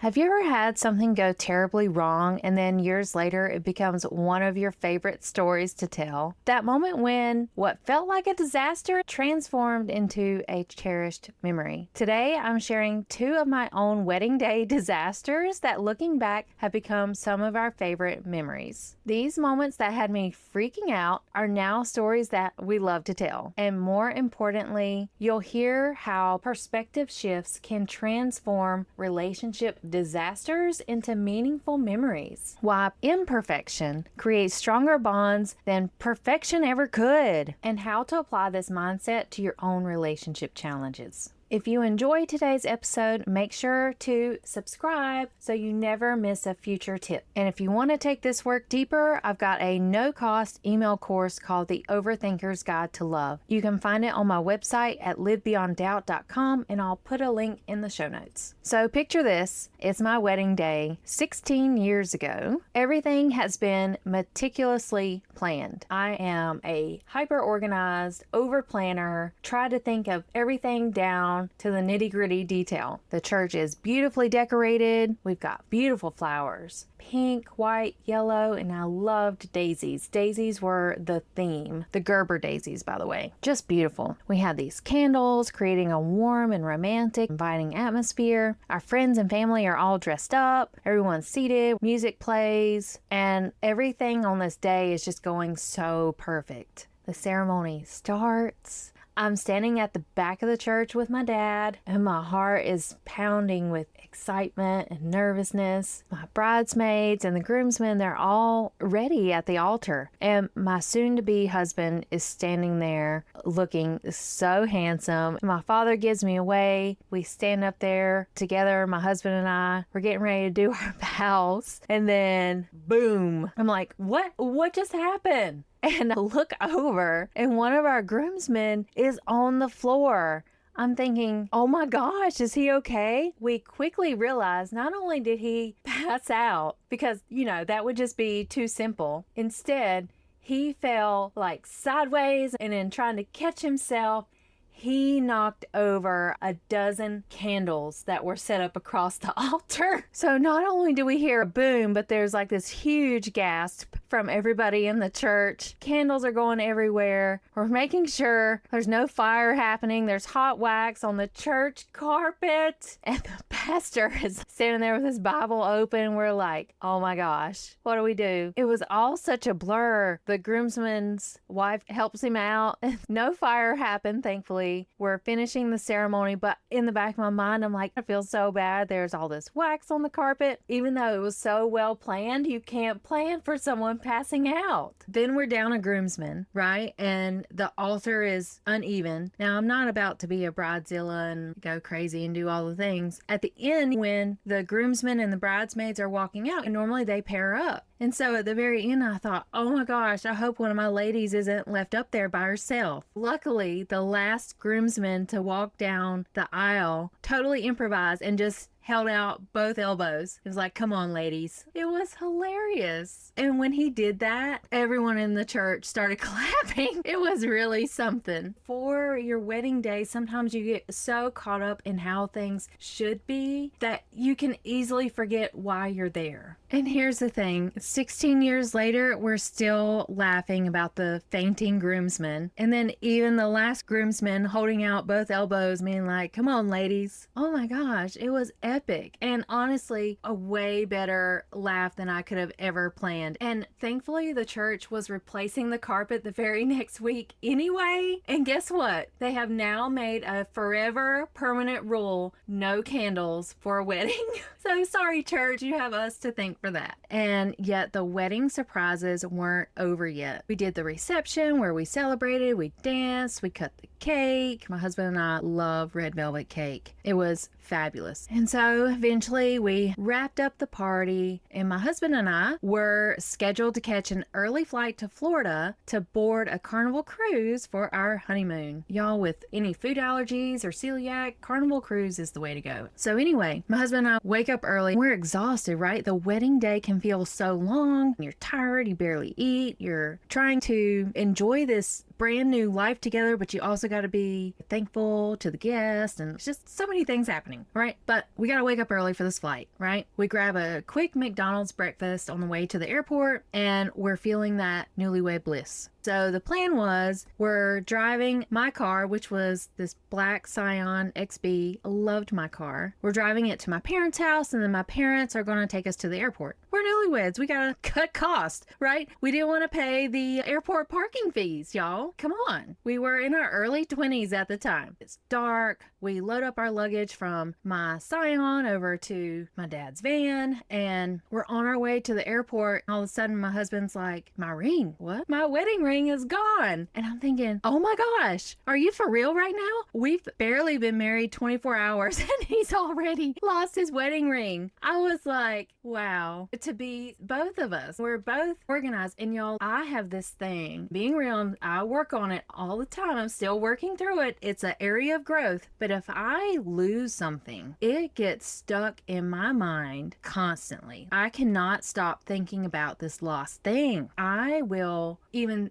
Have you ever had something go terribly wrong and then years later it becomes one of your favorite stories to tell? That moment when what felt like a disaster transformed into a cherished memory. Today I'm sharing two of my own wedding day disasters that, looking back, have become some of our favorite memories. These moments that had me freaking out are now stories that we love to tell. And more importantly, you'll hear how perspective shifts can transform relationship disasters into meaningful memories. Why imperfection creates stronger bonds than perfection ever could, and how to apply this mindset to your own relationship challenges. If you enjoyed today's episode, make sure to subscribe so you never miss a future tip. And if you want to take this work deeper, I've got a no-cost email course called The Overthinker's Guide to Love. You can find it on my website at livebeyonddoubt.com, and I'll put a link in the show notes. So picture this. It's my wedding day 16 years ago. Everything has been meticulously planned. I am a hyper-organized over-planner, try to think of everything down to the nitty-gritty detail. The church is beautifully decorated. We've got beautiful flowers, pink, white, yellow, and I loved daisies. Daisies were the theme. The Gerber daisies, by the way. Just beautiful. We had these candles creating a warm and romantic, inviting atmosphere. Our friends and family are all dressed up. Everyone's seated. Music plays. And everything on this day is just going so perfect. The ceremony starts. I'm standing at the back of the church with my dad, and my heart is pounding with excitement and nervousness. My bridesmaids and the groomsmen, they're all ready at the altar. And my soon-to-be husband is standing there looking so handsome. My father gives me away. We stand up there together, my husband and I. We're getting ready to do our vows. And then, boom. I'm like, what just happened? And I look over, and one of our groomsmen is on the floor. I'm thinking, oh my gosh, is he okay? We quickly realized not only did he pass out, because, that would just be too simple. Instead, he fell like sideways, and in trying to catch himself, he knocked over a dozen candles that were set up across the altar. So not only do we hear a boom, but there's like this huge gasp from everybody in the church. Candles are going everywhere. We're making sure there's no fire happening. There's hot wax on the church carpet. And the pastor is standing there with his Bible open. We're like, oh my gosh, what do we do? It was all such a blur. The groomsman's wife helps him out. No fire happened, thankfully. We're finishing the ceremony, but in the back of my mind, I'm like, I feel so bad. There's all this wax on the carpet. Even though it was so well planned, you can't plan for someone passing out. Then we're down a groomsman, right? And the altar is uneven. Now, I'm not about to be a bridezilla and go crazy and do all the things. At the end, when the groomsmen and the bridesmaids are walking out, and normally they pair up. And so at the very end, I thought, oh my gosh, I hope one of my ladies isn't left up there by herself. Luckily, the last groomsman to walk down the aisle totally improvised and just held out both elbows. It was like, come on, ladies. It was hilarious. And when he did that, everyone in the church started clapping. It was really something. For your wedding day, sometimes you get so caught up in how things should be that you can easily forget why you're there. And here's the thing, 16 years later, we're still laughing about the fainting groomsmen. And then even the last groomsman holding out both elbows, meaning like, come on, ladies. Oh my gosh, it was epic. And honestly, a way better laugh than I could have ever planned. And thankfully, the church was replacing the carpet the very next week anyway. And guess what? They have now made a forever permanent rule, no candles for a wedding. So sorry, church, you have us to thank for that. And yet the wedding surprises weren't over yet. We did the reception where we celebrated, we danced, we cut the cake. My husband and I love red velvet cake. It was fabulous. And so eventually we wrapped up the party, and my husband and I were scheduled to catch an early flight to Florida to board a Carnival cruise for our honeymoon. Y'all with any food allergies or celiac, Carnival cruise is the way to go. So anyway, my husband and I wake up early. We're exhausted, right? The wedding day can feel so long. You're tired, you barely eat, you're trying to enjoy this brand new life together, but you also got to be thankful to the guest, and it's just so many things happening, right? But we got to wake up early for this flight, right? We grab a quick McDonald's breakfast on the way to the airport, and we're feeling that newlywed bliss. So the plan was, we're driving my car, which was this black Scion XB. I loved my car. We're driving it to my parents' house, and then my parents are going to take us to the airport. We're newlyweds. We got to cut costs, right? We didn't want to pay the airport parking fees, y'all. Come on. We were in our early 20s at the time. It's dark. We load up our luggage from my Scion over to my dad's van, and we're on our way to the airport. All of a sudden, my husband's like, my ring. What? My wedding ring is gone. And I'm thinking, oh my gosh, are you for real right now? We've barely been married 24 hours and he's already lost his wedding ring. I was like, wow, to be both of us. We're both organized. And y'all, I have this thing, being real, I work on it all the time. I'm still working through it. It's an area of growth. But if I lose something, it gets stuck in my mind constantly. I cannot stop thinking about this lost thing. I will even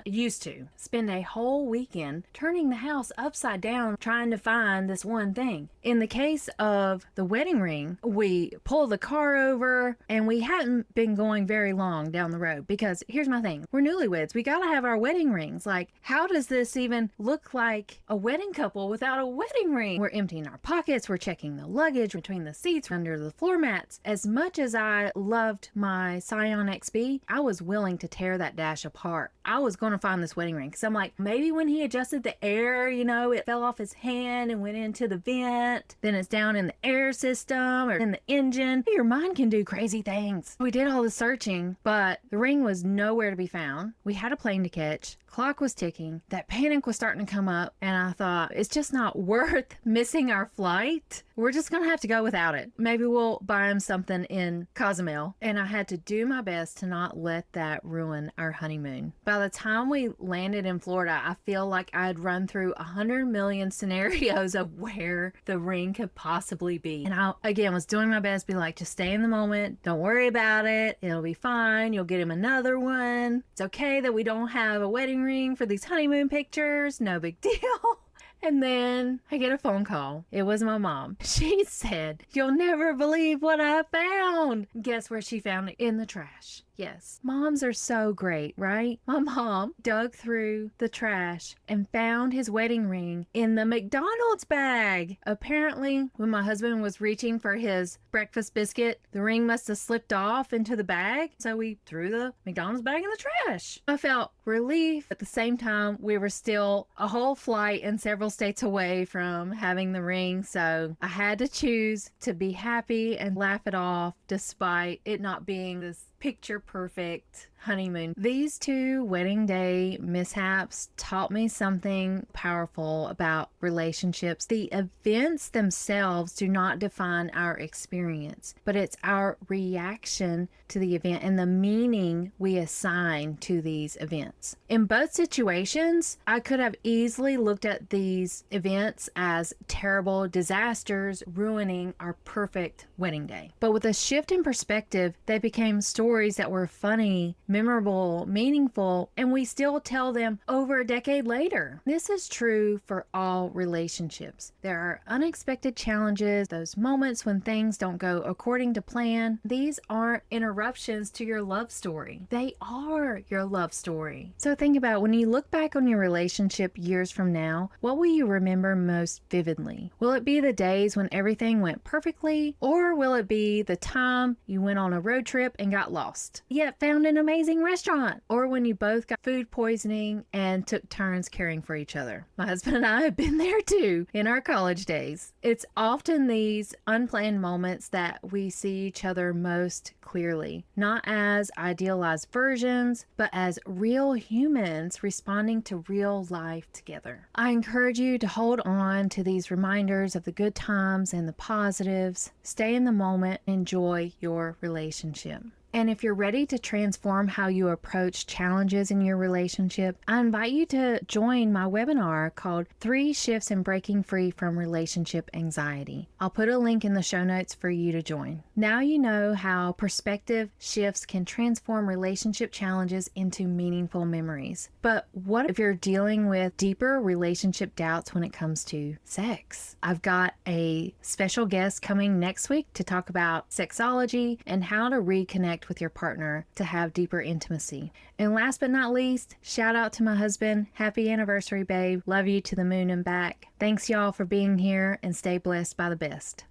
used to spend a whole weekend turning the house upside down trying to find this one thing. In the case of the wedding ring, we pulled the car over and we hadn't been going very long down the road, because here's my thing. We're newlyweds. We got to have our wedding rings. Like, how does this even look like a wedding couple without a wedding ring? We're emptying our pockets. We're checking the luggage between the seats, under the floor mats. As much as I loved my Scion XB, I was willing to tear that dash apart. I was going to find this wedding ring, because I'm like, maybe when he adjusted the air, it fell off his hand and went into the vent, then it's down in the air system or in the engine. Your mind can do crazy things. We did all the searching, but the ring was nowhere to be found. We had a plane to catch. Clock was ticking. That panic was starting to come up, and I thought, it's just not worth missing our flight. We're just gonna have to go without it. Maybe we'll buy him something in Cozumel. And I had to do my best to not let that ruin our honeymoon. By the time we landed in Florida, I feel like I'd run through 100 million scenarios of where the ring could possibly be. And I, again, was doing my best to be like, just stay in the moment. Don't worry about it. It'll be fine. You'll get him another one. It's okay that we don't have a wedding ring for these honeymoon pictures. No big deal. And then I get a phone call. It was my mom. She said, "You'll never believe what I found." Guess where she found it? In the trash. Yes. Moms are so great, right? My mom dug through the trash and found his wedding ring in the McDonald's bag. Apparently, when my husband was reaching for his breakfast biscuit, the ring must have slipped off into the bag. So we threw the McDonald's bag in the trash. I felt relief. At the same time, we were still a whole flight and several states away from having the ring. So I had to choose to be happy and laugh it off despite it not being this picture perfect honeymoon. These two wedding day mishaps taught me something powerful about relationships. The events themselves do not define our experience, but it's our reaction to the event and the meaning we assign to these events. In both situations, I could have easily looked at these events as terrible disasters ruining our perfect wedding day. But with a shift in perspective, they became stories that were funny, memorable, meaningful, and we still tell them over a decade later. This is true for all relationships. There are unexpected challenges, those moments when things don't go according to plan. These aren't interruptions to your love story. They are your love story. So think about, when you look back on your relationship years from now, what will you remember most vividly? Will it be the days when everything went perfectly, or will it be the time you went on a road trip and got lost, yet found an amazing restaurant, or when you both got food poisoning and took turns caring for each other? My husband and I have been there too in our college days. It's often these unplanned moments that we see each other most clearly, not as idealized versions, but as real humans responding to real life together. I encourage you to hold on to these reminders of the good times and the positives. Stay in the moment. Enjoy your relationship. And if you're ready to transform how you approach challenges in your relationship, I invite you to join my webinar called 3 Shifts in Breaking Free from Relationship Anxiety. I'll put a link in the show notes for you to join. Now you know how perspective shifts can transform relationship challenges into meaningful memories. But what if you're dealing with deeper relationship doubts when it comes to sex? I've got a special guest coming next week to talk about sexology and how to reconnect with your partner to have deeper intimacy. And last but not least, shout out to my husband. Happy anniversary, babe. Love you to the moon and back. Thanks, y'all, for being here, and stay blessed by the best.